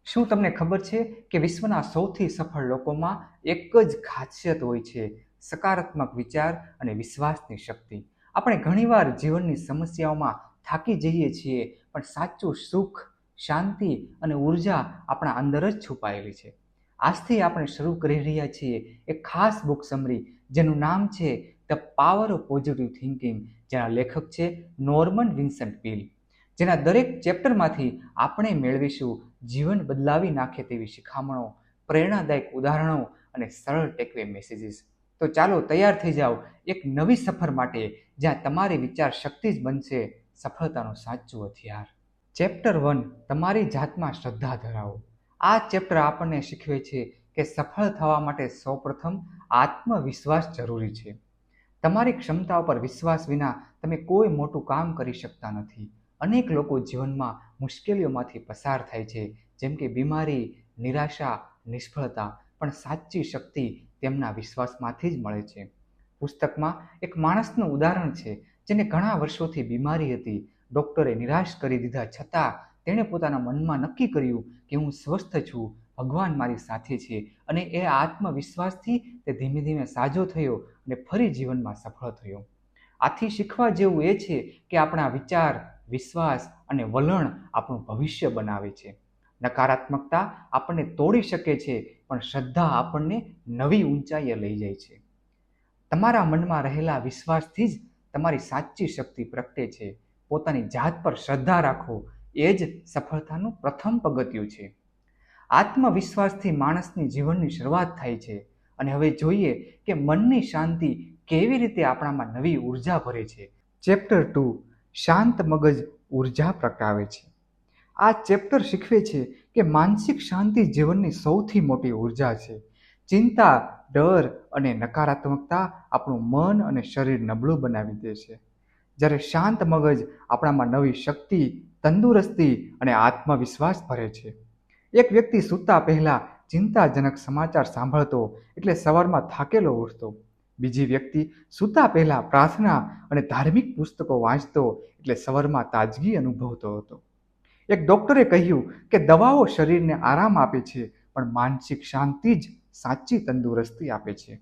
શું તમને ખબર છે કે વિશ્વના સૌથી સફળ લોકોમાં એક જ ખાસિયત હોય છે? સકારાત્મક વિચાર અને વિશ્વાસની શક્તિ. આપણે ઘણીવાર જીવનની સમસ્યાઓમાં થાકી જઈએ છીએ, પણ સાચું સુખ, શાંતિ અને ઉર્જા આપણા અંદર જ છુપાયેલી છે. આજથી આપણે શરૂ કરી રહ્યા છીએ એક ખાસ બુક સમરી, જેનું નામ છે the power of positive thinking, જેના લેખક છે નોર્મન વિન્સન્ટ પીલ. જેના દરેક ચેપ્ટરમાંથી આપણે મેળવીશું જીવન બદલાવી નાખે તેવી શિખામણો, પ્રેરણાદાયક ઉદાહરણો અને સરળ ટેકવે મેસેજીસ. તો ચાલો તૈયાર થઈ જાઓ એક નવી સફર માટે, જ્યાં તમારી વિચાર શક્તિ જ બનશે સફળતાનું સાચું હથિયાર. ચેપ્ટર 1, તમારી જાતમાં શ્રદ્ધા ધરાવો. આ ચેપ્ટર આપણને શીખવે છે કે સફળ થવા માટે સૌપ્રથમ આત્મવિશ્વાસ જરૂરી છે. તમારી ક્ષમતાઓ પર વિશ્વાસ વિના તમે કોઈ મોટું કામ કરી શકતા નથી. અનેક લોકો જીવનમાં મુશ્કેલીઓમાંથી પસાર થાય છે, જેમ કે બીમારી, નિરાશા, નિષ્ફળતા, પણ સાચી શક્તિ તેમના વિશ્વાસમાંથી જ મળે છે. પુસ્તકમાં એક માણસનું ઉદાહરણ છે જેને ઘણા વર્ષોથી બીમારી હતી. ડોક્ટરે નિરાશ કરી દીધા છતાં તેણે પોતાના મનમાં નક્કી કર્યું કે હું સ્વસ્થ છું, ભગવાન મારી સાથે છે, અને એ આત્મવિશ્વાસથી તે ધીમે ધીમે સાજો થયો અને ફરી જીવનમાં સફળ થયો. આથી શીખવા જેવું એ છે કે આપણા વિચાર, વિશ્વાસ અને વલણ આપણું ભવિષ્ય બનાવે છે. નકારાત્મકતા આપણને તોડી શકે છે, પણ શ્રદ્ધા આપણને નવી ઊંચાઈએ લઈ જાય છે. તમારા મનમાં રહેલા વિશ્વાસથી જ તમારી સાચી શક્તિ પ્રગટે છે. પોતાની જાત પર શ્રદ્ધા રાખો, એ જ સફળતાનું પ્રથમ પગથિયું છે. આત્મવિશ્વાસથી માણસની જીવનની શરૂઆત થાય છે. અને હવે જોઈએ કે મનની શાંતિ કેવી રીતે આપણામાં નવી ઉર્જા ભરે છે. ચેપ્ટર 2, શાંત મગજ ઉર્જા પ્રગટાવે છે. આ ચેપ્ટર શીખવે છે કે માનસિક શાંતિ જીવનની સૌથી મોટી ઉર્જા છે. ચિંતા, ડર અને નકારાત્મકતા આપણું મન અને શરીર નબળું બનાવી દે છે, જ્યારે શાંત મગજ આપણામાં નવી શક્તિ, તંદુરસ્તી અને આત્મવિશ્વાસ ભરે છે. એક વ્યક્તિ સૂતા પહેલા ચિંતાજનક સમાચાર સાંભળતો એટલે સવારમાં થાકેલો ઉઠતો. બીજી વ્યક્તિ સૂતા પહેલા પ્રાર્થના અને ધાર્મિક પુસ્તકો વાંચતો એટલે સવારમાં તાજગી અનુભવતો હતો. એક ડોક્ટરે કહ્યું કે દવાઓ શરીરને આરામ આપે છે, પણ માનસિક શાંતિ જ સાચી તંદુરસ્તી આપે છે.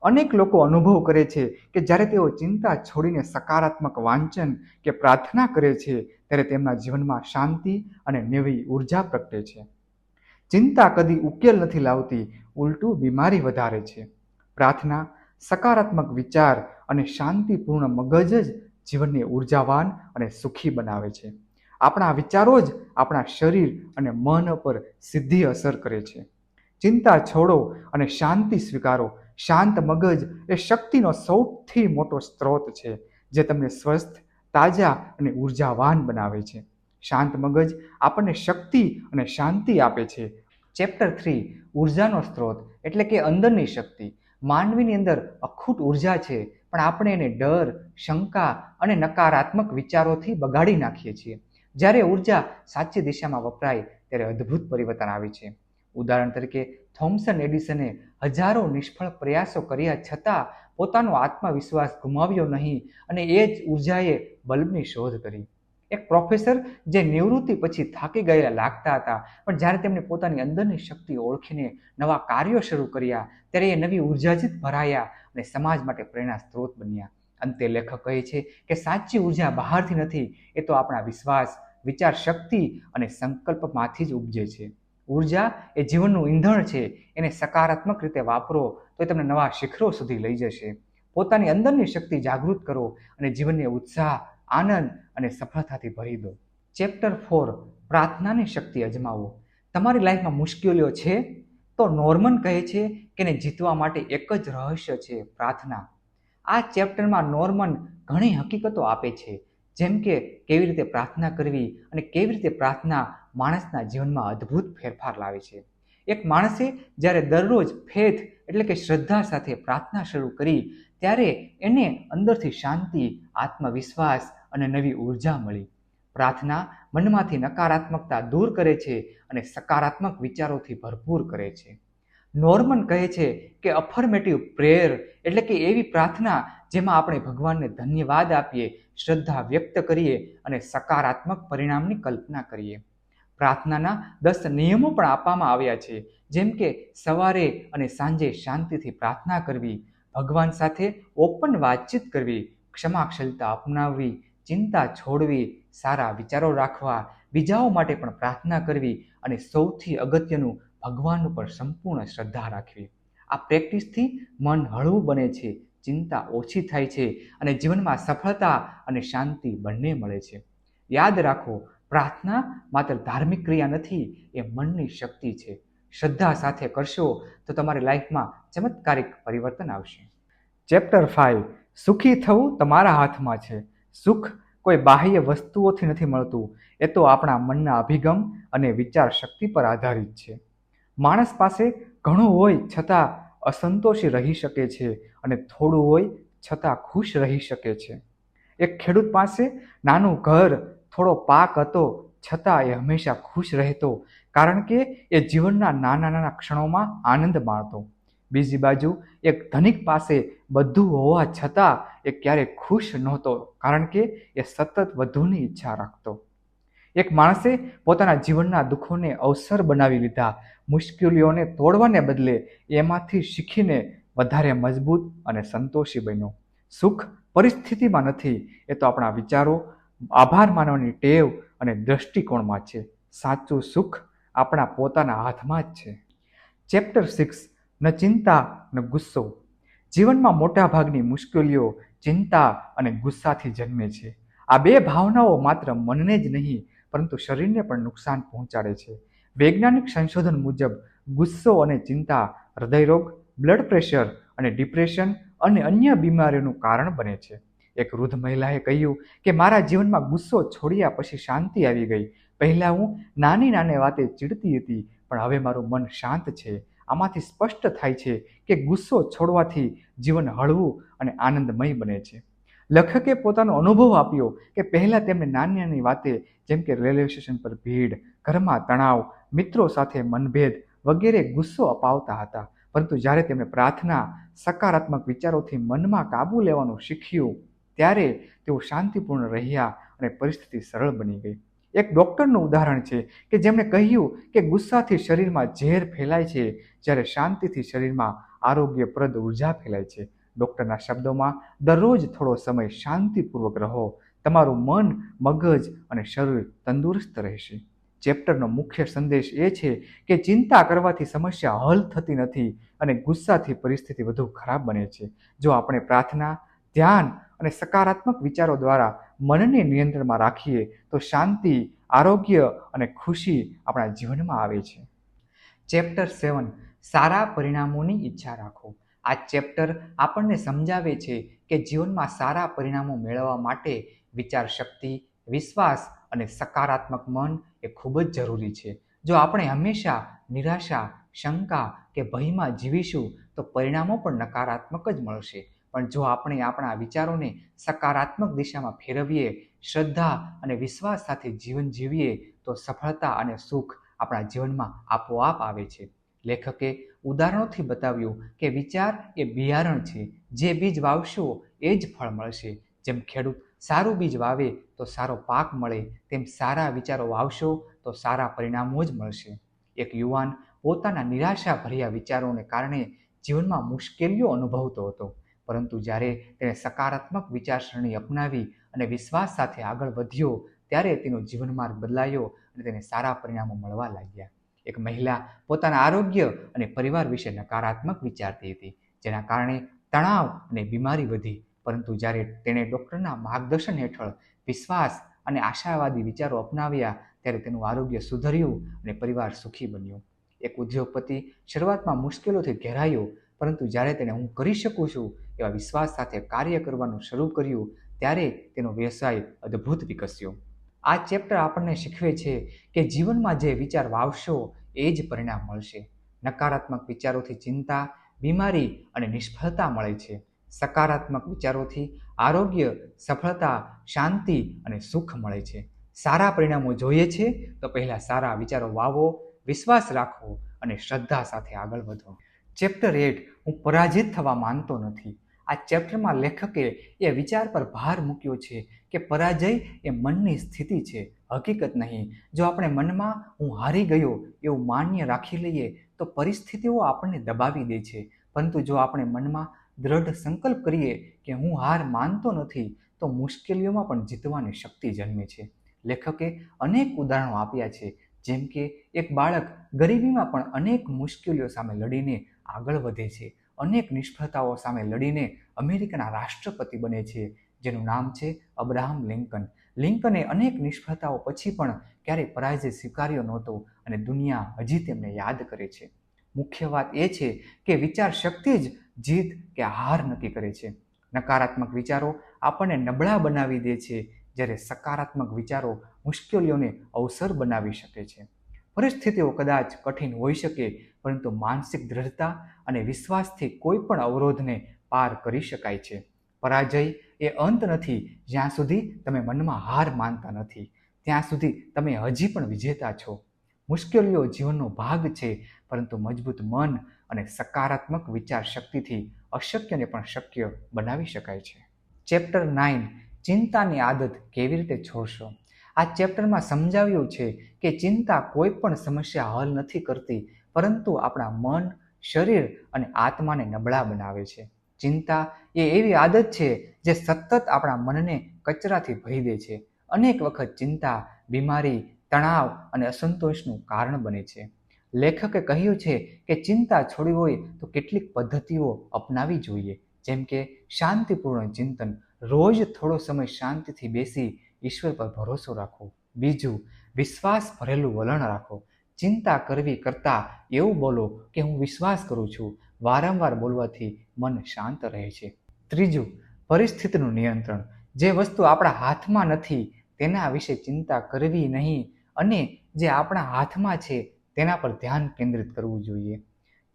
અનેક લોકો અનુભવ કરે છે કે જ્યારે તેઓ ચિંતા છોડીને સકારાત્મક વાંચન કે પ્રાર્થના કરે છે, ત્યારે તેમના જીવનમાં શાંતિ અને નવી ઉર્જા પ્રગટે છે. ચિંતા કદી ઉકેલ નથી લાવતી, ઉલટું બીમારી વધારે છે. પ્રાર્થના, સકારાત્મક વિચાર અને શાંતિપૂર્ણ મગજ જ જીવનને ઉર્જાવાન અને સુખી બનાવે છે. આપણા વિચારો જ આપણા શરીર અને મન પર સીધી અસર કરે છે. ચિંતા છોડો અને શાંતિ સ્વીકારો. શાંત મગજ એ શક્તિનો સૌથી મોટો સ્ત્રોત છે, જે તમને સ્વસ્થ, તાજા અને ઉર્જાવાન બનાવે છે. શાંત મગજ આપણને શક્તિ અને શાંતિ આપે છે. ચેપ્ટર 3, ઉર્જાનો સ્ત્રોત એટલે કે અંદરની શક્તિ. માનવીની અંદર અખૂટ ઉર્જા છે, પણ આપણે એને ડર, શંકા અને નકારાત્મક વિચારોથી બગાડી નાખીએ છીએ. જ્યારે ઉર્જા સાચી દિશામાં વપરાય ત્યારે અદ્ભુત પરિવર્તન આવે છે. ઉદાહરણ તરીકે, થોમસન એડિસને હજારો નિષ્ફળ પ્રયાસો કર્યા છતાં પોતાનો આત્મવિશ્વાસ ગુમાવ્યો નહીં, અને એ જ ઉર્જાએ બલ્બની શોધ કરી. એક પ્રોફેસર જે નિવૃત્તિ પછી થાકી ગયેલા લાગતા હતા, પણ જ્યારે તેમણે પોતાની અંદરની શક્તિ ઓળખીને નવા કાર્યો શરૂ કર્યા, ત્યારે એ નવી ઉર્જાથી ભરાયા અને સમાજ માટે પ્રેરણા સ્ત્રોત બન્યા. અંતે લેખક કહે છે કે સાચી ઉર્જા બહારથી નથી, એ તો આપણા વિશ્વાસ, વિચાર શક્તિ અને સંકલ્પમાંથી જ ઉપજે છે. ઉર્જા એ જીવનનું ઈંધણ છે. એને સકારાત્મક રીતે વાપરો તો એ તમને નવા શિખરો સુધી લઈ જશે. પોતાની અંદરની શક્તિ જાગૃત કરો અને જીવનને ઉત્સાહ, આનંદ અને સફળતાથી ભરી દો. ચેપ્ટર 4, પ્રાર્થનાની શક્તિ અજમાવો. તમારી લાઈફમાં મુશ્કેલીઓ છે તો નોર્મન કહે છે કે એને જીતવા માટે એક જ રહસ્ય છે, પ્રાર્થના. આ ચેપ્ટરમાં નોર્મન ઘણી હકીકતો આપે છે, જેમ કે કેવી રીતે પ્રાર્થના કરવી અને કેવી રીતે પ્રાર્થના માણસના જીવનમાં અદ્ભુત ફેરફાર લાવે છે. એક માણસે જ્યારે દરરોજ ફેથ એટલે કે શ્રદ્ધા સાથે પ્રાર્થના શરૂ કરી, ત્યારે એને અંદરથી શાંતિ, આત્મવિશ્વાસ અને નવી ઉર્જા મળી. પ્રાર્થના મનમાંથી નકારાત્મકતા દૂર કરે છે અને સકારાત્મક વિચારોથી ભરપૂર કરે છે. નોર્મન કહે છે કે અફર્મેટિવ પ્રેયર એટલે કે એવી પ્રાર્થના જેમાં આપણે ભગવાનને ધન્યવાદ આપીએ, શ્રદ્ધા વ્યક્ત કરીએ અને સકારાત્મક પરિણામની કલ્પના કરીએ. પ્રાર્થનાના 10 નિયમો પણ આપવામાં આવ્યા છે, જેમ કે સવારે અને સાંજે શાંતિથી પ્રાર્થના કરવી, ભગવાન સાથે ઓપન વાતચીત કરવી, ક્ષમાશીલતા અપનાવવી, ચિંતા છોડવી, સારા વિચારો રાખવા, બીજાઓ માટે પણ પ્રાર્થના કરવી અને સૌથી અગત્યનું ભગવાન ઉપર સંપૂર્ણ શ્રદ્ધા રાખવી. આ પ્રેક્ટિસથી મન હળવું બને છે, ચિંતા ઓછી થાય છે અને જીવનમાં સફળતા અને શાંતિ બંને મળે છે. યાદ રાખો, પ્રાર્થના માત્ર ધાર્મિક ક્રિયા નથી, એ મનની શક્તિ છે. શ્રદ્ધા સાથે કરશો તો તમારી લાઈફમાં ચમત્કારિક પરિવર્તન આવશે. ચેપ્ટર 5, સુખી થવું તમારા હાથમાં છે. સુખ કોઈ બાહ્ય વસ્તુઓથી નથી મળતું, એ તો આપણા મનના અભિગમ અને વિચાર શક્તિ પર આધારિત છે. માણસ પાસે ઘણું હોય છતાં અસંતોષી રહી શકે છે અને થોડું હોય છતાં ખુશ રહી શકે છે. એક ખેડૂત પાસે નાનું ઘર, થોડો પાક હતો, છતાં એ હંમેશા ખુશ રહેતો, કારણ કે એ જીવનના નાના નાના ક્ષણોમાં આનંદ માણતો. બીજી બાજુ એક ધનિક પાસે બધું હોવા છતાં એ ક્યારેય ખુશ નહોતો, કારણ કે એ સતત વધુની ઈચ્છા રાખતો. એક માણસે પોતાના જીવનના દુઃખોને અવસર બનાવી લીધા, મુશ્કેલીઓને તોડવાને બદલે એમાંથી શીખીને વધારે મજબૂત અને સંતોષી બન્યો. સુખ પરિસ્થિતિમાં નથી, એ તો આપણા વિચારો, આભાર માનવાની ટેવ અને દ્રષ્ટિકોણમાં છે. સાચું સુખ આપણા પોતાના હાથમાં જ છે. ચેપ્ટર 6, ન ચિંતા ન ગુસ્સો. જીવનમાં મોટાભાગની મુશ્કેલીઓ ચિંતા અને ગુસ્સાથી જન્મે છે. આ બે ભાવનાઓ માત્ર મનને જ નહીં, પરંતુ શરીરને પણ નુકસાન પહોંચાડે છે. વૈજ્ઞાનિક સંશોધન મુજબ ગુસ્સો અને ચિંતા હૃદયરોગ, બ્લડ પ્રેશર અને ડિપ્રેશન અને અન્ય બીમારીઓનું કારણ બને છે. એક વૃદ્ધ મહિલાએ કહ્યું કે મારા જીવનમાં ગુસ્સો છોડ્યા પછી શાંતિ આવી ગઈ. પહેલાં હું નાની નાની વાતે ચીડતી હતી, પણ હવે મારું મન શાંત છે. આમાંથી સ્પષ્ટ થાય છે કે ગુસ્સો છોડવાથી જીવન હળવું અને આનંદમય બને છે. લેખકે પોતાનો અનુભવ આપ્યો કે પહેલાં તેમને નાની નાની વાતે, જેમ કે રેલવે સ્ટેશન પર ભીડ, ઘરમાં તણાવ, મિત્રો સાથે મનભેદ વગેરે ગુસ્સો અપાવતા હતા. પરંતુ જ્યારે તેમણે પ્રાર્થના, સકારાત્મક વિચારોથી મનમાં કાબૂ લેવાનું શીખ્યું, ત્યારે તેઓ શાંતિપૂર્ણ રહ્યા અને પરિસ્થિતિ સરળ બની ગઈ. એક ડૉક્ટરનું ઉદાહરણ છે કે જેમણે કહ્યું કે ગુસ્સાથી શરીરમાં ઝેર ફેલાય છે, જ્યારે શાંતિથી શરીરમાં આરોગ્યપ્રદ ઉર્જા ફેલાય છે. ડૉક્ટરના શબ્દોમાં, દરરોજ થોડો સમય શાંતિપૂર્વક રહો, તમારું મન, મગજ અને શરીર તંદુરસ્ત રહેશે. ચેપ્ટરનો મુખ્ય સંદેશ એ છે કે ચિંતા કરવાથી સમસ્યા હલ થતી નથી અને ગુસ્સાથી પરિસ્થિતિ વધુ ખરાબ બને છે. જો આપણે પ્રાર્થના, ધ્યાન અને સકારાત્મક વિચારો દ્વારા મનને નિયંત્રણમાં રાખીએ તો શાંતિ, આરોગ્ય અને ખુશી આપણા જીવનમાં આવે છે. ચેપ્ટર 7, સારા પરિણામોની ઈચ્છા રાખો. આ ચેપ્ટર આપણને સમજાવે છે કે જીવનમાં સારા પરિણામો મેળવવા માટે વિચાર શક્તિ, વિશ્વાસ અને સકારાત્મક મન એ ખૂબ જ જરૂરી છે. જો આપણે હંમેશા નિરાશા, શંકા કે ભયમાં જીવીશું તો પરિણામો પણ નકારાત્મક જ મળશે. પણ જો આપણે આપણા વિચારોને સકારાત્મક દિશામાં ફેરવીએ, શ્રદ્ધા અને વિશ્વાસ સાથે જીવન જીવીએ, તો સફળતા અને સુખ આપણા જીવનમાં આપોઆપ આવે છે. લેખકે ઉદાહરણોથી બતાવ્યું કે વિચાર એ બિયારણ છે, જે બીજ વાવશો એ જ ફળ મળશે. જેમ ખેડૂત સારું બીજ વાવે તો સારો પાક મળે, તેમ સારા વિચારો વાવશો તો સારા પરિણામો જ મળશે. એક યુવાન પોતાના નિરાશાભર્યા વિચારોને કારણે જીવનમાં મુશ્કેલીઓ અનુભવતો હતો, પરંતુ જ્યારે તેણે સકારાત્મક વિચારસરણી અપનાવી અને વિશ્વાસ સાથે આગળ વધ્યો, ત્યારે તેનો જીવનમાર્ગ બદલાયો અને તેને સારા પરિણામો મળવા લાગ્યા. એક મહિલા પોતાના આરોગ્ય અને પરિવાર વિશે નકારાત્મક વિચારતી હતી, જેના કારણે તણાવ અને બીમારી વધી. પરંતુ જ્યારે તેણે ડૉક્ટરના માર્ગદર્શન હેઠળ વિશ્વાસ અને આશાવાદી વિચારો અપનાવ્યા, ત્યારે તેનું આરોગ્ય સુધર્યું અને પરિવાર સુખી બન્યો. એક ઉદ્યોગપતિ શરૂઆતમાં મુશ્કેલીઓથી ઘેરાયો, પરંતુ જ્યારે તેણે હું કરી શકું છું એવા વિશ્વાસ સાથે કાર્ય કરવાનું શરૂ કર્યું, ત્યારે તેનો વ્યવસાય અદ્ભુત વિકસ્યો. આ ચેપ્ટર આપણને શીખવે છે કે જીવનમાં જે વિચાર વાવશો એ જ પરિણામ મળશે. નકારાત્મક વિચારોથી ચિંતા, બીમારી અને નિષ્ફળતા મળે છે. સકારાત્મક વિચારોથી આરોગ્ય, સફળતા, શાંતિ અને સુખ મળે છે. સારા પરિણામો જોઈએ છે તો પહેલાં સારા વિચારો વાવો, વિશ્વાસ રાખો અને શ્રદ્ધા સાથે આગળ વધો. ચેપ્ટર 8, હું પરાજિત થવા માંગતો નથી. આ ચેપ્ટરમાં લેખકે એ વિચાર પર ભાર મૂક્યો છે કે પરાજય એ મનની સ્થિતિ છે, હકીકત નહીં. જો આપણે મનમાં હું હારી ગયો એવું માન્ય રાખી લઈએ તો પરિસ્થિતિઓ આપણને દબાવી દે છે. પરંતુ જો આપણે મનમાં દ્રઢ સંકલ્પ કરીએ કે હું હાર માનતો નથી, તો મુશ્કેલીઓમાં પણ જીતવાની શક્તિ જન્મે છે. લેખકે અનેક ઉદાહરણો આપ્યા છે, જેમ કે એક બાળક ગરીબીમાં પણ અનેક મુશ્કેલીઓ સામે લડીને આગળ વધે છે, અનેક નિષ્ફળતાઓ સામે લડીને અમેરિકાના રાષ્ટ્રપતિ બને છે, જેનું નામ છે અબ્રાહમ લિંકન. લિંકને અનેક નિષ્ફળતાઓ પછી પણ ક્યારેય પરાજય સ્વીકાર્યો નહોતો અને દુનિયા હજી તેમને યાદ કરે છે. મુખ્ય વાત એ છે કે વિચાર શક્તિ જ જીત કે હાર નક્કી કરે છે. નકારાત્મક વિચારો આપણને નબળા બનાવી દે છે, જ્યારે સકારાત્મક વિચારો મુશ્કેલીઓને અવસર બનાવી શકે છે. પરિસ્થિતિઓ કદાચ કઠિન હોઈ શકે, પરંતુ માનસિક દ્રઢતા અને વિશ્વાસથી કોઈ પણ અવરોધને પાર કરી શકાય છે. પરાજય એ અંત નથી. જ્યાં સુધી તમે મનમાં હાર માનતા નથી, ત્યાં સુધી તમે હજી પણ વિજેતા છો. મુશ્કેલીઓ જીવનનો ભાગ છે, પરંતુ મજબૂત મન અને સકારાત્મક વિચાર શક્તિથી અશક્યને પણ શક્ય બનાવી શકાય છે. ચેપ્ટર 9, ચિંતાની આદત કેવી રીતે છોડશો. આ ચેપ્ટરમાં સમજાવ્યું છે કે ચિંતા કોઈ પણ સમસ્યા હલ નથી કરતી, પરંતુ આપણા મન, શરીર અને આત્માને નબળા બનાવે છે. ચિંતા એ એવી આદત છે જે સતત આપણા મનને કચરાથી ભરી દે છે. અનેક વખત ચિંતા બીમારી, તણાવ અને અસંતોષનું કારણ બને છે. લેખકે કહ્યું છે કે ચિંતા છોડવી હોય તો કેટલીક પદ્ધતિઓ અપનાવી જોઈએ, જેમ કે શાંતિપૂર્ણ ચિંતન, રોજ થોડો સમય શાંતિથી બેસી ઈશ્વર પર ભરોસો રાખો. બીજું, વિશ્વાસ ભરેલું વલણ રાખો. ચિંતા કરવી કરતાં એવું બોલો કે હું વિશ્વાસ કરું છું. વારંવાર બોલવાથી મન શાંત રહે છે. ત્રીજું, પરિસ્થિતિનું નિયંત્રણ. જે વસ્તુ આપણા હાથમાં નથી તેના વિશે ચિંતા કરવી નહીં, અને જે આપણા હાથમાં છે તેના પર ધ્યાન કેન્દ્રિત કરવું જોઈએ.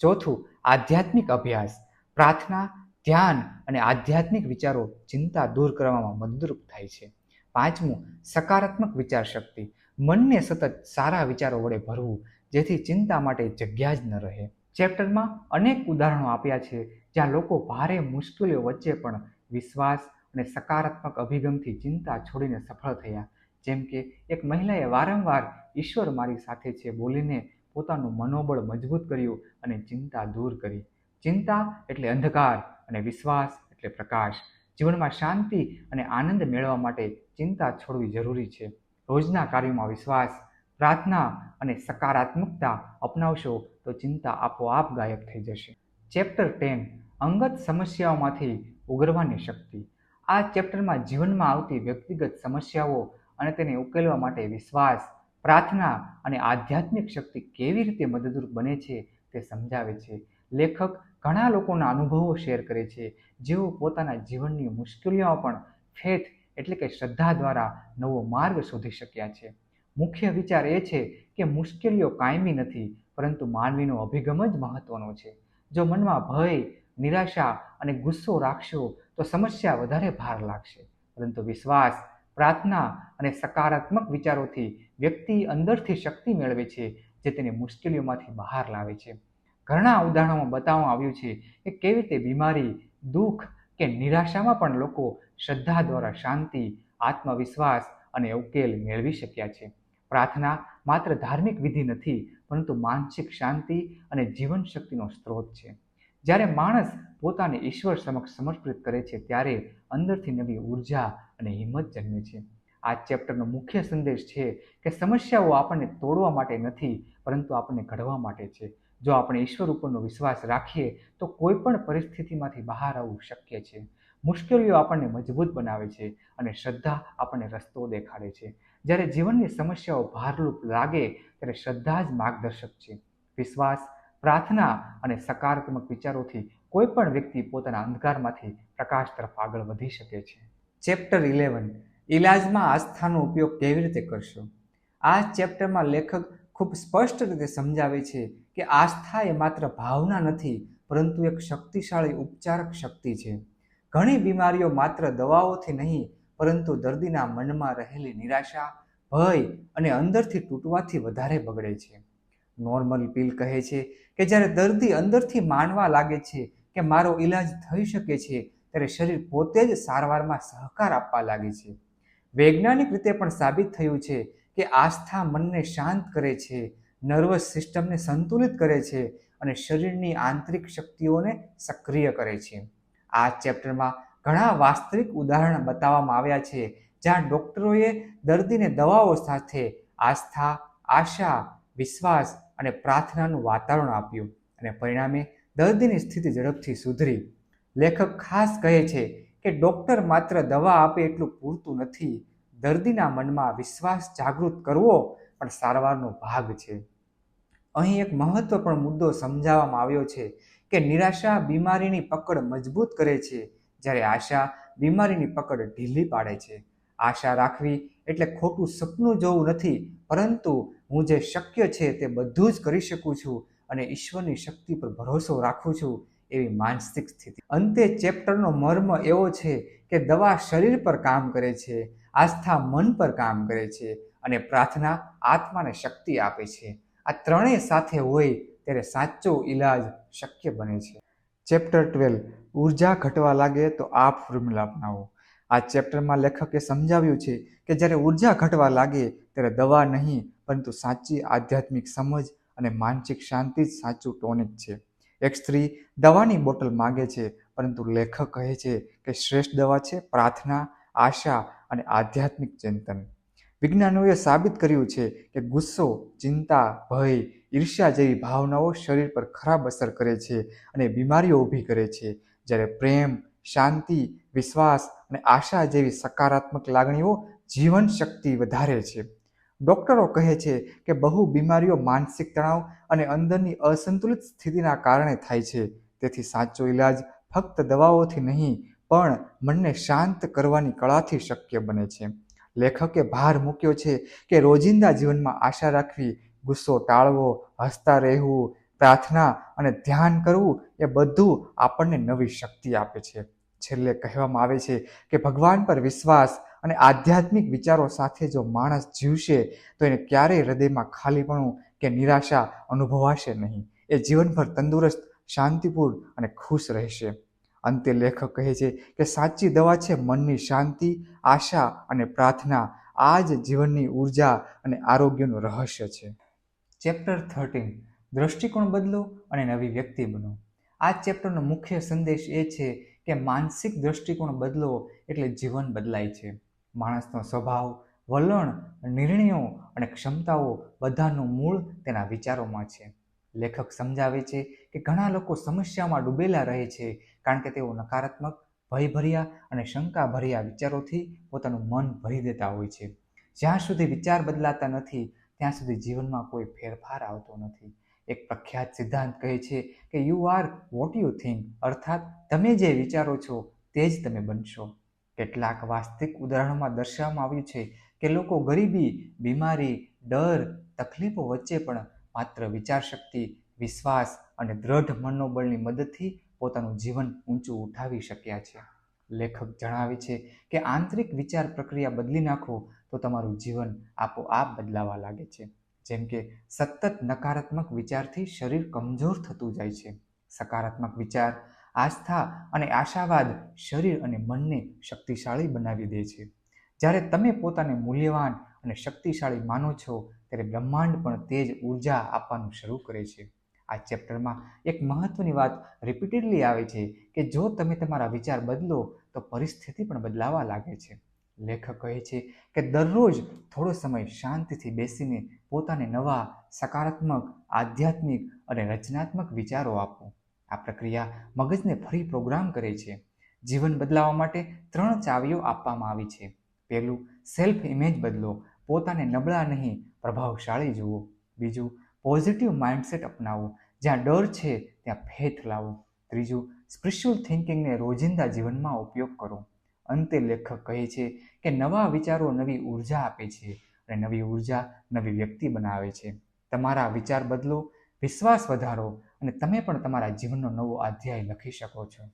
ચોથું, આધ્યાત્મિક અભ્યાસ. પ્રાર્થના, ધ્યાન અને આધ્યાત્મિક વિચારો ચિંતા દૂર કરવામાં મદદરૂપ થાય છે. પાંચમું, સકારાત્મક વિચાર શક્તિ. મનને સતત સારા વિચારો વડે ભરવું, જેથી ચિંતા માટે જગ્યા જ ન રહે. ચેપ્ટરમાં અનેક ઉદાહરણો આપ્યા છે જ્યાં લોકો ભારે મુશ્કેલીઓ વચ્ચે પણ વિશ્વાસ અને સકારાત્મક અભિગમથી ચિંતા છોડીને સફળ થયા. જેમ કે એક મહિલાએ વારંવાર ઈશ્વર મારી સાથે છે બોલીને પોતાનું મનોબળ મજબૂત કર્યું અને ચિંતા દૂર કરી. ચિંતા એટલે અંધકાર અને વિશ્વાસ એટલે પ્રકાશ. જીવનમાં શાંતિ અને આનંદ મેળવવા માટે ચિંતા છોડવી જરૂરી છે. રોજના કાર્યોમાં વિશ્વાસ, પ્રાર્થના અને સકારાત્મકતા અપનાવશો તો ચિંતા આપોઆપ ગાયબ થઈ જશે. ચેપ્ટર 10, અંગત સમસ્યાઓમાંથી ઉગરવાની શક્તિ. આ ચેપ્ટરમાં જીવનમાં આવતી વ્યક્તિગત સમસ્યાઓ અને તેને ઉકેલવા માટે વિશ્વાસ, પ્રાર્થના અને આધ્યાત્મિક શક્તિ કેવી રીતે મદદરૂપ બને છે તે સમજાવે છે. લેખક ઘણા લોકોના અનુભવો શેર કરે છે, જેઓ પોતાના જીવનની મુશ્કેલીઓમાં પણ ફેથ એટલે કે શ્રદ્ધા દ્વારા નવો માર્ગ શોધી શક્યા છે. મુખ્ય વિચાર એ છે કે મુશ્કેલીઓ કાયમી નથી, પરંતુ માનવીનો અભિગમ જ મહત્વનો છે. જો મનમાં ભય, નિરાશા અને ગુસ્સો રાખશો તો સમસ્યા વધારે ભાર લાગશે, પરંતુ વિશ્વાસ, પ્રાર્થના અને સકારાત્મક વિચારોથી વ્યક્તિ અંદરથી શક્તિ મેળવે છે, જે તેને મુશ્કેલીઓમાંથી બહાર લાવે છે. ઘણા ઉદાહરણોમાં બતાવવામાં આવ્યું છે કે કેવી રીતે બીમારી, દુઃખ કે નિરાશામાં પણ લોકો શ્રદ્ધા દ્વારા શાંતિ, આત્મવિશ્વાસ અને ઉકેલ મેળવી શક્યા છે. પ્રાર્થના માત્ર ધાર્મિક વિધિ નથી, પરંતુ માનસિક શાંતિ અને જીવન શક્તિનો સ્ત્રોત છે. જ્યારે માણસ પોતાને ઈશ્વર સમક્ષ સમર્પિત કરે છે, ત્યારે અંદરથી નવી ઉર્જા અને હિંમત જન્મે છે. આ ચેપ્ટરનો મુખ્ય સંદેશ છે કે સમસ્યાઓ આપણને તોડવા માટે નથી, પરંતુ આપણને ઘડવા માટે છે. જો આપણે ઈશ્વર ઉપરનો વિશ્વાસ રાખીએ તો કોઈ પણ પરિસ્થિતિમાંથી બહાર આવવું શક્ય છે. મુશ્કેલીઓ આપણને મજબૂત બનાવે છે અને શ્રદ્ધા આપણને રસ્તો દેખાડે છે. જ્યારે જીવનની સમસ્યાઓ ભારરૂપ લાગે ત્યારે શ્રદ્ધા જ માર્ગદર્શક છે. વિશ્વાસ, પ્રાર્થના અને સકારાત્મક વિચારોથી કોઈ પણ વ્યક્તિ પોતાના અંધકારમાંથી પ્રકાશ તરફ આગળ વધી શકે છે. ચેપ્ટર 11, ઇલાજમાં આસ્થાનો ઉપયોગ કેવી રીતે કરશો. આ ચેપ્ટરમાં લેખક ખૂબ સ્પષ્ટ રીતે સમજાવે છે કે આસ્થા એ માત્ર ભાવના નથી, પરંતુ એક શક્તિશાળી ઉપચારક શક્તિ છે. ઘણી બીમારીઓ માત્ર દવાઓથી નહીં, પરંતુ દર્દીના મનમાં રહેલી નિરાશા, ભય અને અંદરથી તૂટવાથી વધારે બગડે છે. નોર્મલ પીલ કહે છે કે જ્યારે દર્દી અંદરથી માનવા લાગે છે કે મારો ઈલાજ થઈ શકે છે, ત્યારે શરીર પોતે જ સારવારમાં સહકાર આપવા લાગે છે. વૈજ્ઞાનિક રીતે પણ સાબિત થયું છે કે આસ્થા મનને શાંત કરે છે, નર્વસ સિસ્ટમને સંતુલિત કરે છે અને શરીરની આંતરિક શક્તિઓને સક્રિય કરે છે. આ ચેપ્ટરમાં ઘણા વાસ્તવિક ઉદાહરણ બતાવવામાં આવ્યા છે જ્યાં ડોક્ટરોએ દર્દીને દવાઓ સાથે આસ્થા, આશા, વિશ્વાસ અને પ્રાર્થનાનું વાતાવરણ આપ્યું અને પરિણામે દર્દીની સ્થિતિ ઝડપથી સુધરી. લેખક ખાસ કહે છે કે ડોક્ટર માત્ર દવા આપે એટલું પૂરતું નથી, દર્દીના મનમાં વિશ્વાસ જાગૃત કરવો પણ સારવારનો ભાગ છે. અહીં એક મહત્વપૂર્ણ મુદ્દો સમજાવવામાં આવ્યો છે કે નિરાશા બીમારીની પકડ મજબૂત કરે છે, જ્યારે આશા બીમારીની પકડ ઢીલી પાડે છે. આશા રાખવી એટલે ખોટું સપનું જોવું નથી, પરંતુ હું જે શક્ય છે તે બધું જ કરી શકું છું અને ઈશ્વરની શક્તિ પર ભરોસો રાખું છું એવી માનસિક સ્થિતિ. અંતે ચેપ્ટરનો મર્મ એવો છે કે દવા શરીર પર કામ કરે છે, આસ્થા મન પર કામ કરે છે અને પ્રાર્થના આત્માને શક્તિ આપે છે. આ ત્રણેય સાથે હોય ત્યારે સાચો ઈલાજ શક્ય બને છે. ચેપ્ટર 12 ઉર્જા ઘટવા લાગે તો આ ફોર્મ્યુલા અપનાવો. આ ચેપ્ટરમાં લેખકે સમજાવ્યું છે કે જ્યારે ઉર્જા ઘટવા લાગે ત્યારે દવા નહીં પરંતુ સાચી આધ્યાત્મિક સમજ અને માનસિક શાંતિ જ સાચું ટોનિક છે. એક સ્ત્રી દવાની બોટલ માગે છે, પરંતુ લેખક કહે છે કે શ્રેષ્ઠ દવા છે પ્રાર્થના, આશા અને આધ્યાત્મિક ચિંતન. વિજ્ઞાનીઓએ સાબિત કર્યું છે કે ગુસ્સો, ચિંતા, ભય, ઈર્ષ્યા જેવી ભાવનાઓ શરીર પર ખરાબ અસર કરે છે અને બીમારીઓ ઊભી કરે છે, જ્યારે પ્રેમ, શાંતિ, વિશ્વાસ અને આશા જેવી સકારાત્મક લાગણીઓ જીવન શક્તિ વધારે છે. ડોક્ટરો કહે છે કે બહુ બીમારીઓ માનસિક તણાવ અને અંદરની અસંતુલિત સ્થિતિના કારણે થાય છે. તેથી સાચો ઈલાજ ફક્ત દવાઓથી નહીં પણ મનને શાંત કરવાની કળાથી શક્ય બને છે. લેખકે ભાર મૂક્યો છે કે રોજિંદા જીવનમાં આશા રાખવી, ગુસ્સો ટાળવો, હસતા રહેવું, પ્રાર્થના અને ધ્યાન કરવું એ બધું આપણને નવી શક્તિ આપે છે. છેલ્લે કહેવામાં આવે છે કે ભગવાન પર વિશ્વાસ અને આધ્યાત્મિક વિચારો સાથે જો માણસ જીવશે તો એને ક્યારેય હૃદયમાં ખાલીપણું કે નિરાશા અનુભવાશે નહીં. એ જીવનભર તંદુરસ્ત, શાંતિપૂર્ણ અને ખુશ રહેશે. અંતે લેખક કહે છે કે સાચી દવા છે મનની શાંતિ, આશા અને પ્રાર્થના. આ જ જીવનની ઉર્જા અને આરોગ્યનું રહસ્ય છે. ચેપ્ટર 13 દ્રષ્ટિકોણ બદલો અને નવી વ્યક્તિ બનો. આ ચેપ્ટરનો મુખ્ય સંદેશ એ છે કે માનસિક દ્રષ્ટિકોણ બદલો એટલે જીવન બદલાય છે. માણસનો સ્વભાવ, વલણ, નિર્ણયો અને ક્ષમતાઓ બધાનું મૂળ તેના વિચારોમાં છે. લેખક સમજાવે છે કે ઘણા લોકો સમસ્યામાં ડૂબેલા રહે છે કારણ કે તેઓ નકારાત્મક, ભયભર્યા અને શંકાભર્યા વિચારોથી પોતાનું મન ભરી દેતા હોય છે. જ્યાં સુધી વિચાર બદલાતા નથી ત્યાં સુધી જીવનમાં કોઈ ફેરફાર આવતો નથી. એક પ્રખ્યાત સિદ્ધાંત કહે છે કે you are what you think, અર્થાત તમે જે વિચારો છો તે જ તમે બનશો. કેટલાક વાસ્તવિક ઉદાહરણોમાં દર્શાવવામાં આવ્યું છે કે લોકો ગરીબી, બીમારી, ડર, તકલીફો વચ્ચે પણ માત્ર વિચારશક્તિ, વિશ્વાસ અને દ્રઢ મનોબળની મદદથી પોતાનું જીવન ઊંચું ઉઠાવી શક્યા છે. લેખક જણાવે છે કે આંતરિક વિચાર પ્રક્રિયા બદલી નાખો તો તમારું જીવન આપોઆપ બદલાવા લાગે છે. જેમ કે સતત નકારાત્મક વિચારથી શરીર કમજોર થતું જાય છે. સકારાત્મક વિચાર, આસ્થા અને આશાવાદ શરીર અને મનને શક્તિશાળી બનાવી દે છે. જ્યારે તમે પોતાને મૂલ્યવાન અને શક્તિશાળી માનો છો ત્યારે બ્રહ્માંડ પણ તે જ ઉર્જા આપવાનું શરૂ કરે છે. આ ચેપ્ટરમાં એક મહત્વની વાત રિપીટેડલી આવે છે કે જો તમે તમારા વિચાર બદલો તો પરિસ્થિતિ પણ બદલાવા લાગે છે. લેખક કહે છે કે દરરોજ થોડો સમય શાંતિથી બેસીને પોતાને નવા, સકારાત્મક, આધ્યાત્મિક અને રચનાત્મક વિચારો આપો. આ પ્રક્રિયા મગજને ફરી પ્રોગ્રામ કરે છે. જીવન બદલાવવા માટે 3 ચાવીઓ આપવામાં આવી છે. પહેલું, સેલ્ફ ઇમેજ બદલો, પોતાને નબળા નહીં પ્રભાવશાળી જુઓ. બીજું, પોઝિટિવ માઇન્ડસેટ અપનાવો, જ્યાં ડર છે ત્યાં ફેથ લાવો. ત્રીજું, સ્પિરિચ્યુઅલ થિંકિંગને રોજિંદા જીવનમાં ઉપયોગ કરો. અંતે લેખક કહે છે કે નવા વિચારો નવી ઉર્જા આપે છે અને નવી ઉર્જા નવી વ્યક્તિ બનાવે છે. તમારા વિચાર બદલો, વિશ્વાસ વધારો અને તમે પણ તમારા જીવનનો નવો અધ્યાય લખી શકો છો.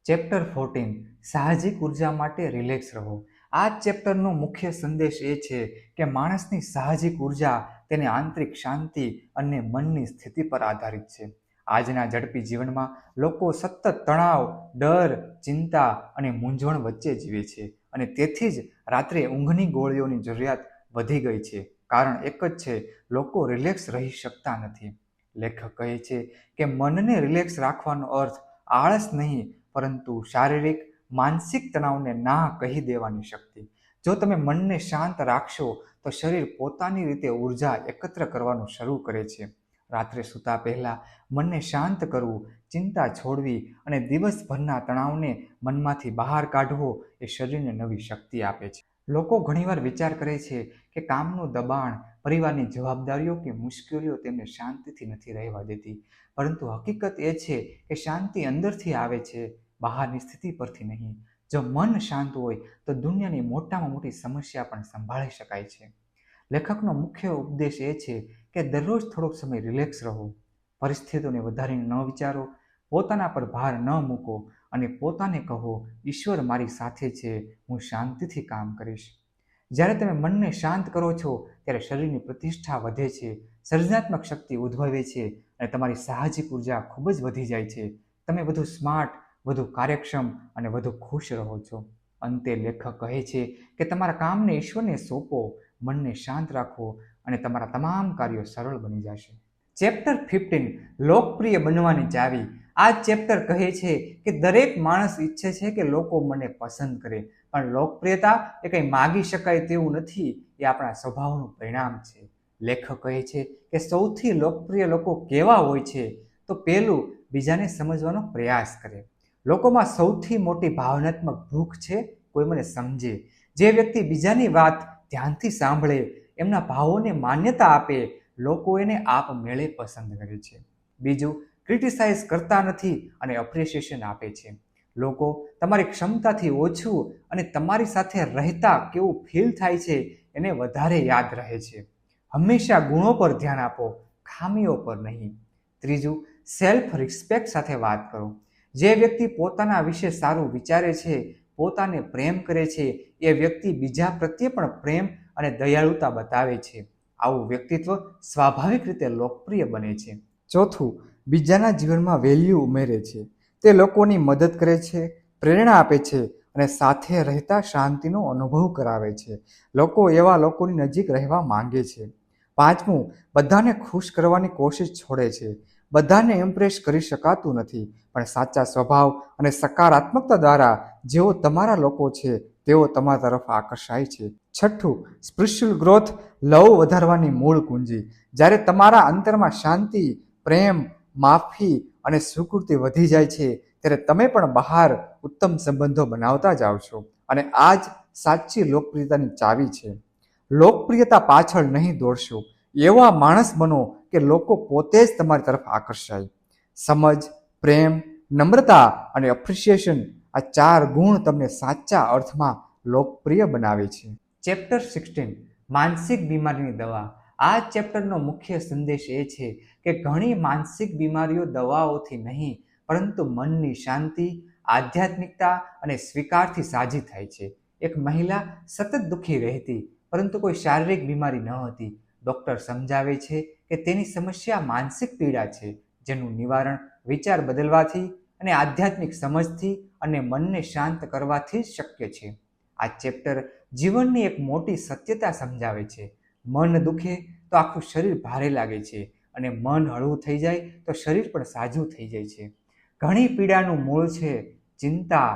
ચેપ્ટર 14 સાહજિક ઉર્જા માટે રિલેક્સ રહો. આ ચેપ્ટરનો મુખ્ય સંદેશ એ છે કે માણસની સાહજિક ઉર્જા તેની આંતરિક શાંતિ અને મનની સ્થિતિ પર આધારિત છે. આજના ઝડપી જીવનમાં લોકો સતત તણાવ, ડર, ચિંતા અને મૂંઝવણ વચ્ચે જીવે છે અને તેથી જ રાત્રે ઊંઘની ગોળીઓની જરૂરિયાત વધી ગઈ છે. કારણ એક જ છે, લોકો રિલેક્સ રહી શકતા નથી. લેખક કહે છે કે મનને રિલેક્સ રાખવાનો અર્થ આળસ નહીં, પરંતુ શારીરિક, માનસિક તણાવને ના કહી દેવાની શક્તિ. જો તમે મનને શાંત રાખશો તો શરીર પોતાની રીતે ઉર્જા એકત્ર કરવાનું શરૂ કરે છે. રાત્રે સૂતા પહેલા મનને શાંત કરવું, ચિંતા છોડવી અને દિવસભરના તણાવને મનમાંથી બહાર કાઢવો એ શરીરને નવી શક્તિ આપે છે. લોકો ઘણીવાર વિચાર કરે છે કે કામનું દબાણ, પરિવારની જવાબદારીઓ કે મુશ્કેલીઓ તેમને શાંતિથી નથી રહેવા દેતી, પરંતુ હકીકત એ છે કે શાંતિ અંદરથી આવે છે, બહારની સ્થિતિ પરથી નહીં. જો મન શાંત હોય તો દુનિયાની મોટામાં મોટી સમસ્યા પણ સંભાળી શકાય છે. લેખકનો મુખ્ય ઉપદેશ એ છે કે દરરોજ થોડોક સમય રિલેક્સ રહો, પરિસ્થિતિઓને વધારીને ન વિચારો, પોતાના પર ભાર ન મૂકો અને પોતાને કહો, ઈશ્વર મારી સાથે છે, હું શાંતિથી કામ કરીશ. જ્યારે તમે મનને શાંત કરો છો ત્યારે શરીરની પ્રતિષ્ઠા વધે છે, સર્જનાત્મક શક્તિ ઉદ્ભવે છે અને તમારી સાહજિક ઉર્જા ખૂબ જ વધી જાય છે. તમે વધુ સ્માર્ટ, વધુ કાર્યક્ષમ અને વધુ ખુશ રહો છો. અંતે લેખક કહે છે કે તમારા કામને ઈશ્વરને સોંપો, મનને શાંત રાખો અને તમારા તમામ કાર્યો સરળ બની જશે. ચેપ્ટર 15 લોકપ્રિય બનવાની ચાવી. આ ચેપ્ટર કહે છે કે દરેક માણસ ઈચ્છે છે કે લોકો મને પસંદ કરે, પણ લોકપ્રિયતા એ કંઈ માગી શકાય તેવું નથી, એ આપણા સ્વભાવનું પરિણામ છે. લેખક કહે છે કે સૌથી લોકપ્રિય લોકો કેવા હોય છે? તો પહેલું, બીજાને સમજવાનો પ્રયાસ કરે. લોકોમાં સૌથી મોટી ભાવનાત્મક ભૂખ છે કોઈ મને સમજે. જે વ્યક્તિ બીજાની વાત ધ્યાનથી સાંભળે, એમના ભાવોને માન્યતા આપે, લોકો એને આપમેળે પસંદ કરે છે. બીજું, ક્રિટિસાઇઝ કરતા નથી અને એપ્રિસિએશન આપે છે. લોકો તમારી ક્ષમતાથી ઓછું અને તમારી સાથે રહેતા કેવું ફીલ થાય છે એને વધારે યાદ રહે છે. હંમેશા ગુણો પર ધ્યાન આપો, ખામીઓ પર નહીં. ત્રીજું, સેલ્ફ રિસ્પેક્ટ સાથે વાત કરો. જે વ્યક્તિ પોતાના વિશે સારું વિચારે છે, પોતાને પ્રેમ કરે છે, એ વ્યક્તિ બીજા પ્રત્યે પણ પ્રેમ અને દયાળુતા બતાવે છે. આવું વ્યક્તિત્વ સ્વાભાવિક રીતે લોકપ્રિય બને છે. ચોથું, બીજાના જીવનમાં વેલ્યુ ઉમેરે છે. તે લોકોની મદદ કરે છે, પ્રેરણા આપે છે અને સાથે રહેતા શાંતિનો અનુભવ કરાવે છે. લોકો એવા લોકોની નજીક રહેવા માંગે છે. પાંચમું, બધાને ખુશ કરવાની કોશિશ છોડે છે. બધાને ઇમ્પ્રેસ કરી શકાતું નથી, પણ સાચા સ્વભાવ અને સકારાત્મકતા દ્વારા જેઓ તમારા લોકો છે તેઓ તમારા તરફ આકર્ષાય છે. છઠ્ઠું, સ્પિરિચ્યુઅલ ગ્રોથ, લવ વધારવાની મૂળ કુંજી. જ્યારે તમારા અંતરમાં શાંતિ, પ્રેમ, માફી અને સ્વીકૃતિ વધી જાય છે ત્યારે તમે પણ બહાર ઉત્તમ સંબંધો બનાવતા જાઓ છો. અને આ જ સાચી લોકપ્રિયતાની ચાવી છે. લોકપ્રિયતા પાછળ નહીં દોડશો, એવા માણસ બનો કે લોકો પોતે જ તમારી તરફ આકર્ષાય. સમજ, પ્રેમ, નમ્રતા અને એપ્રિસિએશન, આ 4 ગુણ તમને સાચા અર્થમાં લોકપ્રિય બનાવે છે. ચેપ્ટર 16 માનસિક બીમારીની દવા. આ ચેપ્ટરનો મુખ્ય સંદેશ એ છે કે ઘણી માનસિક બીમારીઓ દવાઓથી નહીં, પરંતુ મનની શાંતિ, આધ્યાત્મિકતા અને સ્વીકારથી સાજી થાય છે. એક મહિલા સતત દુઃખી રહેતી, પરંતુ કોઈ શારીરિક બીમારી ન હતી. ડૉક્ટર સમજાવે છે કે તેની સમસ્યા માનસિક પીડા છે, જેનું નિવારણ વિચાર બદલવાથી અને આધ્યાત્મિક સમજથી અને મનને શાંત કરવાથી જ શક્ય છે. આ ચેપ્ટર જીવનની એક મોટી સત્યતા સમજાવે છે. મન દુખે તો આખું શરીર ભારે લાગે છે અને મન હળવું થઈ જાય તો શરીર પણ સાજું થઈ જાય છે. ઘણી પીડાનું મૂળ છે ચિંતા,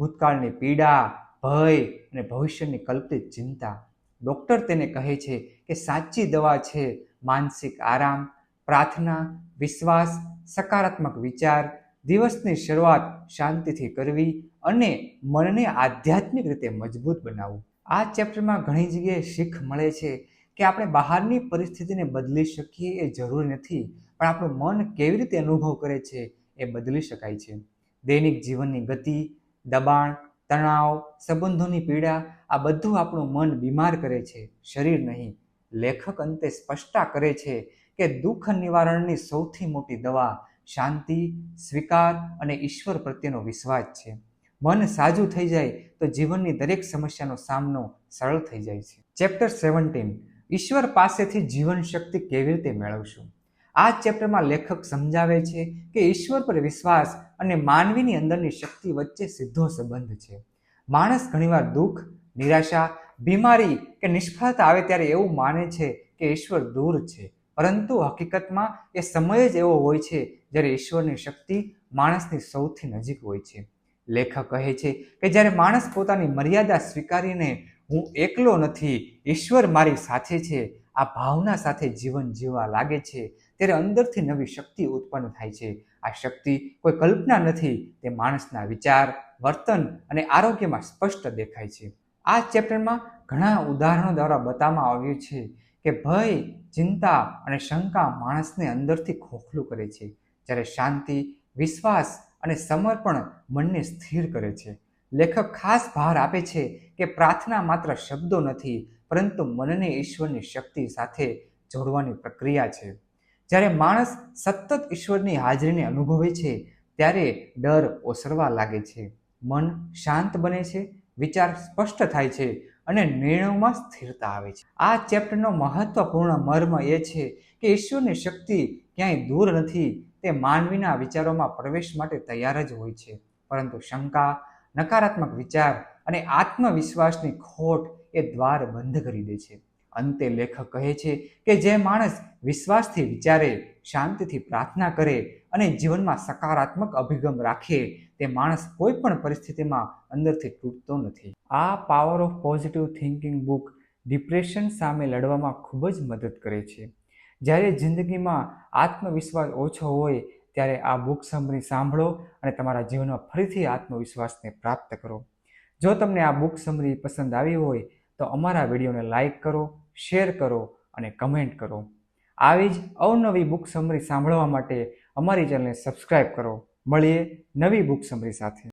ભૂતકાળની પીડા, ભય અને ભવિષ્યની કલ્પિત ચિંતા. ડૉક્ટર તેને કહે છે કે સાચી દવા છે માનસિક આરામ, પ્રાર્થના, વિશ્વાસ, સકારાત્મક વિચાર, દિવસની શરૂઆત શાંતિથી કરવી અને મનને આધ્યાત્મિક રીતે મજબૂત બનાવવું. આ ચેપ્ટરમાં ઘણી જગ્યાએ શીખ મળે છે કે આપણે બહારની પરિસ્થિતિને બદલી શકીએ એ જરૂરી નથી, પણ આપણું મન કેવી રીતે અનુભવ કરે છે એ બદલી શકાય છે. દૈનિક જીવનની ગતિ, દબાણ, તણાવ, સંબંધોની પીડા, આ બધું આપણું મન બીમાર કરે છે, શરીર નહીં. લેખક અંતે સ્પષ્ટતા કરે છે કે દુઃખ નિવારણની સૌથી મોટી દવા શાંતિ, સ્વીકાર અને ઈશ્વર પ્રત્યેનો વિશ્વાસ છે. મન સાજું થઈ જાય તો જીવનની દરેક સમસ્યાનો સામનો સરળ થઈ જાય છે. ચેપ્ટર 17 ઈશ્વર પાસેથી જીવન શક્તિ કેવી રીતે મેળવશું. આ ચેપ્ટરમાં લેખક સમજાવે છે કે ઈશ્વર પર વિશ્વાસ અને માનવીની અંદરની શક્તિ વચ્ચે સીધો સંબંધ છે. માણસ ઘણીવાર દુઃખ, નિરાશા, બીમારી કે નિષ્ફળતા આવે ત્યારે એવું માને છે કે ઈશ્વર દૂર છે, પરંતુ હકીકતમાં એ સમય જ એવો હોય છે જ્યારે ઈશ્વરની શક્તિ માણસની સૌથી નજીક હોય છે. લેખક કહે છે કે જ્યારે માણસ પોતાની મર્યાદા સ્વીકારીને હું એકલો નથી, ઈશ્વર મારી સાથે છે, આ ભાવના સાથે જીવન જીવવા લાગે છે, ત્યારે અંદરથી નવી શક્તિ ઉત્પન્ન થાય છે. આ શક્તિ કોઈ કલ્પના નથી, તે માણસના વિચાર, વર્તન અને આરોગ્યમાં સ્પષ્ટ દેખાય છે. આ ચેપ્ટરમાં ઘણા ઉદાહરણો દ્વારા બતાવવામાં આવ્યું છે કે ભય, ચિંતા અને શંકા માણસને અંદરથી ખોખલું કરે છે, જ્યારે શાંતિ, વિશ્વાસ અને સમર્પણ મનને સ્થિર કરે છે. લેખક ખાસ ભાર આપે છે કે પ્રાર્થના માત્ર શબ્દો નથી, પરંતુ મનને ઈશ્વરની શક્તિ સાથે જોડવાની પ્રક્રિયા છે. જ્યારે માણસ સતત ઈશ્વરની હાજરીને અનુભવે છે ત્યારે ડર ઓસરવા લાગે છે, મન શાંત બને છે, વિચાર સ્પષ્ટ થાય છે અને નિર્ણયોમાં સ્થિરતા આવે છે. આ ચેપ્ટરનો મહત્વપૂર્ણ મર્મ એ છે કે ઈશ્વરની શક્તિ ક્યાંય દૂર નથી, તે માનવીના વિચારોમાં પ્રવેશ માટે તૈયાર જ હોય છે, પરંતુ શંકા, નકારાત્મક વિચાર અને આત્મવિશ્વાસની ખોટ એ દ્વાર બંધ કરી દે છે. અંતે લેખક કહે છે કે જે માણસ વિશ્વાસથી વિચારે, શાંતિથી પ્રાર્થના કરે અને જીવનમાં સકારાત્મક અભિગમ રાખે, તે માણસ કોઈ પણ પરિસ્થિતિમાં અંદરથી તૂટતો નથી. આ power of positive thinking book depression સામે લડવામાં ખૂબ જ મદદ કરે છે. જ્યારે જિંદગીમાં આત્મવિશ્વાસ ઓછો હોય ત્યારે આ બુક સમરી સાંભળો અને તમારા જીવનમાં ફરીથી આત્મવિશ્વાસને પ્રાપ્ત કરો. જો તમને આ બુક સમરી પસંદ આવી હોય તો અમારા વિડીયોને લાઇક કરો, શેર કરો અને કમેન્ટ કરો. આવી જ અવનવી બુક સમરી સાંભળવા માટે અમારી ચેનલને સબસ્ક્રાઇબ કરો. મળીએ નવી બુક સમરી સાથે.